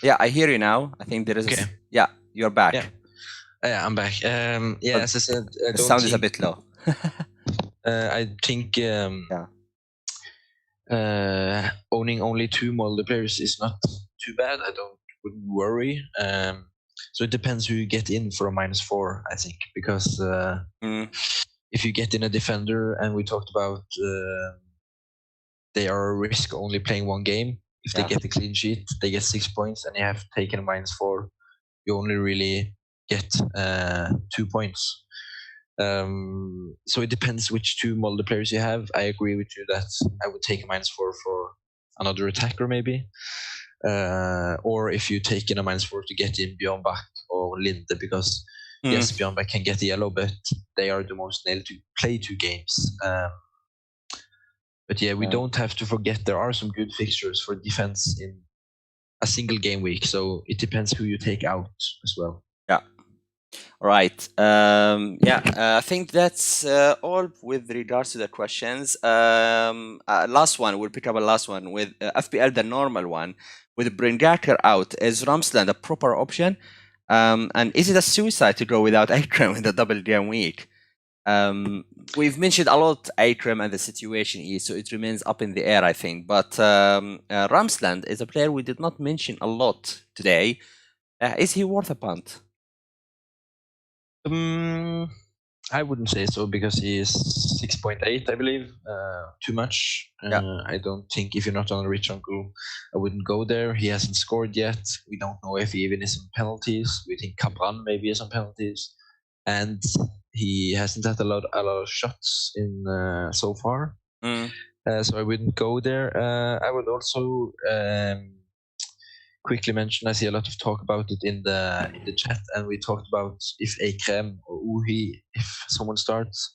Yeah, I hear you now. I think there is. Okay. Yeah, you're back. Yeah, I'm back. Yeah, as I said, the sound is a bit low. I think owning only 2 Molde players is not too bad. I wouldn't worry. So it depends who you get in for a -4, I think, because if you get in a defender, and we talked about they are a risk only playing 1 game. If they get a clean sheet, they get 6 points, and you have taken a -4, you only really get 2 points. So it depends which 2 Molde players you have. I agree with you that I would take a -4 for another attacker, maybe. Or if you take in a -4 to get in Bjornbach or Linde, because yes, Bjornbach can get the yellow, but they are the most nailed to play 2 games. But yeah, we don't have to forget there are some good fixtures for defense in a single game week. So it depends who you take out as well. Yeah. All right. I think that's all with regards to the questions. Last one, we'll pick up a last one with FPL, the normal one. With Bringaker out, is Ramsland a proper option? And is it a suicide to go without Akram in the double game week? We've mentioned a lot Akram and the situation is, so it remains up in the air, I think. But Ramsland is a player we did not mention a lot today. Is he worth a punt? I wouldn't say so, because he is 6.8, I believe. Too much. I don't think, if you're not on a rich uncle, I wouldn't go there. He hasn't scored yet. We don't know if he even is on penalties. We think Cabran maybe is on penalties, and he hasn't had a lot of shots in so far. So I wouldn't go there. I would also quickly mention, I see a lot of talk about it in the chat, and we talked about if Ekrem or Uhi, if someone starts.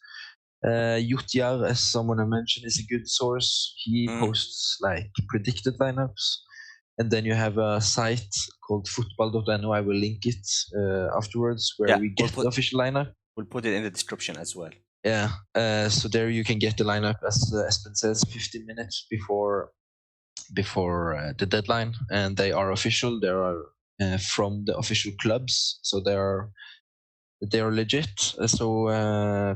Jutjar, as someone I mentioned, is a good source. He posts like predicted lineups, and then you have a site called football.no. I will link it afterwards, where we get the official lineup. We'll put it in the description as well. Yeah, so there you can get the lineup, as Espen says, 15 minutes before the deadline, and they are official. They are from the official clubs, so they are legit. So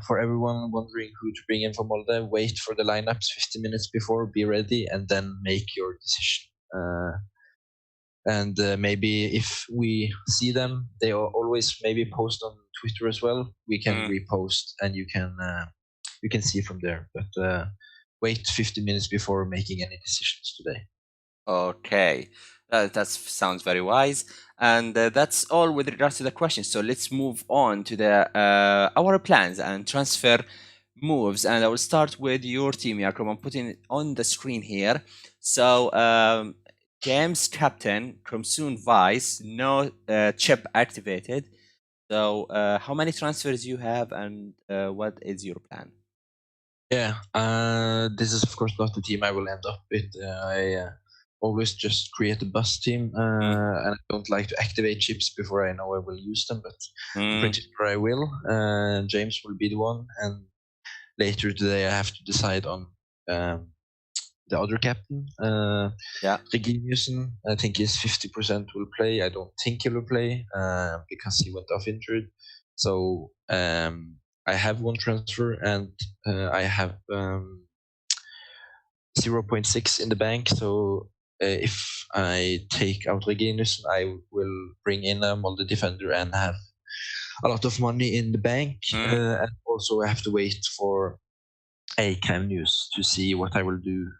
for everyone wondering who to bring in for Molde, wait for the lineups 15 minutes before, be ready, and then make your decision. And maybe if we see them, they always maybe post on Twitter as well. We can repost, and you can see from there. But wait 15 minutes before making any decisions today. Okay, that sounds very wise, and that's all with regards to the questions. So let's move on to the our plans and transfer moves, and I will start with your team, Jakob. I'm putting it on the screen here. So James captain, Kromsun vice, no chip activated. So how many transfers you have, and what is your plan? Yeah, this is of course not the team I will end up with. I always just create a bus team, and I don't like to activate chips before I know I will use them, but I'm pretty sure I will. James will be the one, and later today I have to decide on the other captain. Reginiussen, I think he's 50% will play. I don't think he will play because he went off injured. So I have one transfer, and I have 0.6 in the bank. So if I take out Reginiussen, I will bring in a Molde defender and have a lot of money in the bank. And also I have to wait for a Cam news to see what I will do.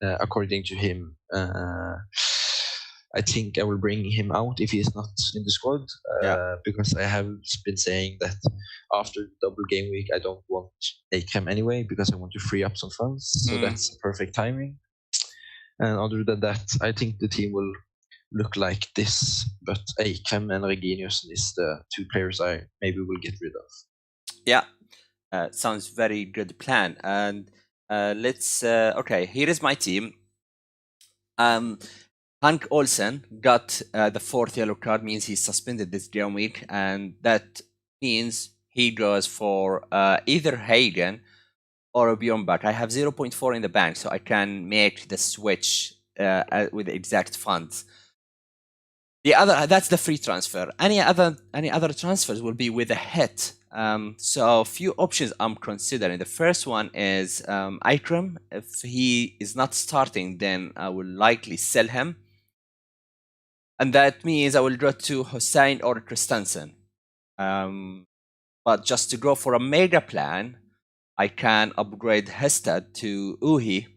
According to him, I think I will bring him out if he is not in the squad, because I have been saying that after the double game week I don't want a Cam anyway because I want to free up some funds. So that's perfect timing. And other than that, I think the team will look like this, but Cam and Reginiussen is the two players I maybe will get rid of. Sounds very good plan. And let's okay, here is my team. Hank Olsen got the 4th yellow card, means he's suspended this game week, and that means he goes for either Hagen or a Bjornbach. I have 0.4 in the bank, so I can make the switch with the exact funds. The other, that's the free transfer. Any other transfers will be with a hit. So a few options I'm considering. The first one is Ikram. If he is not starting, then I will likely sell him. And that means I will go to Hussein or Christensen. But just to go for a mega plan, I can upgrade Hestad to Uhi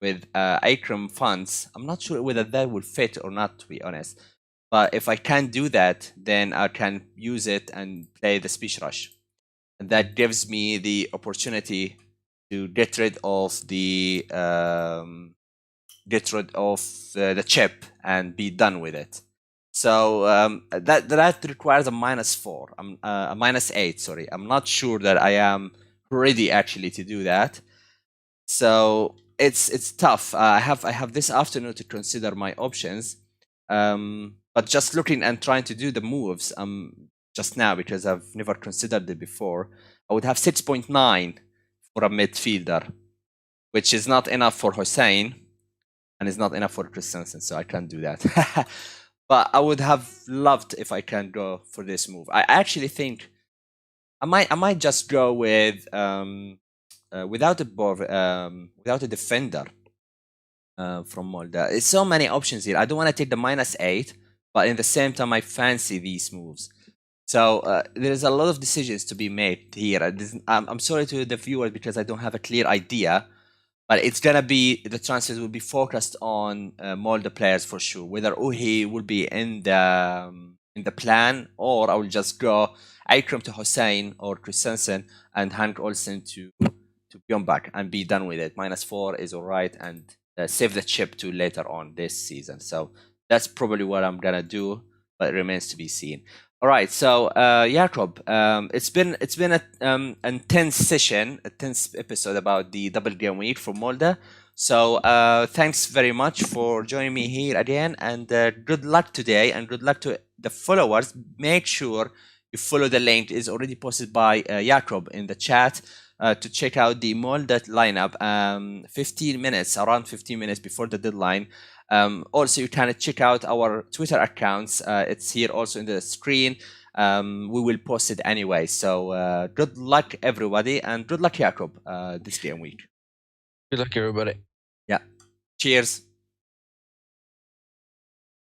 with Ikram funds. I'm not sure whether that will fit or not, to be honest. But if I can do that, then I can use it and play the Speech Rush. And that gives me the opportunity to get rid of the chip and be done with it. So that requires a -4, a -8. Sorry, I'm not sure that I am ready actually to do that. So it's tough. I have this afternoon to consider my options. But just looking and trying to do the moves just now, because I've never considered it before, I would have 6.9 for a midfielder, which is not enough for Hussein and is not enough for Christensen, so I can't do that. But I would have loved if I can go for this move. I actually think I might just go with without a defender from Molde. There's so many options here. I don't want to take the -8, but in the same time, I fancy these moves. So there's a lot of decisions to be made here. I'm sorry to the viewers because I don't have a clear idea, but it's gonna be the transfers will be focused on Molde players for sure. Whether Uhi will be in the plan, or I will just go Ikram to Hussein or Christensen and Hank Olsen to Bjornbach and be done with it. -4 is alright, and save the chip to later on this season. So that's probably what I'm gonna do, but it remains to be seen. All right, so Jakob, it's been an intense session, a tense episode about the double game week for Molde. So thanks very much for joining me here again, and good luck today, and good luck to the followers. Make sure you follow the link. It's already posted by Jakob in the chat to check out the Molde lineup. 15 minutes, around 15 minutes before the deadline. Also, you can check out our Twitter accounts. It's here also in the screen. We will post it anyway. So good luck, everybody, and good luck, Jakob, this game week. Good luck, everybody. Yeah. Cheers.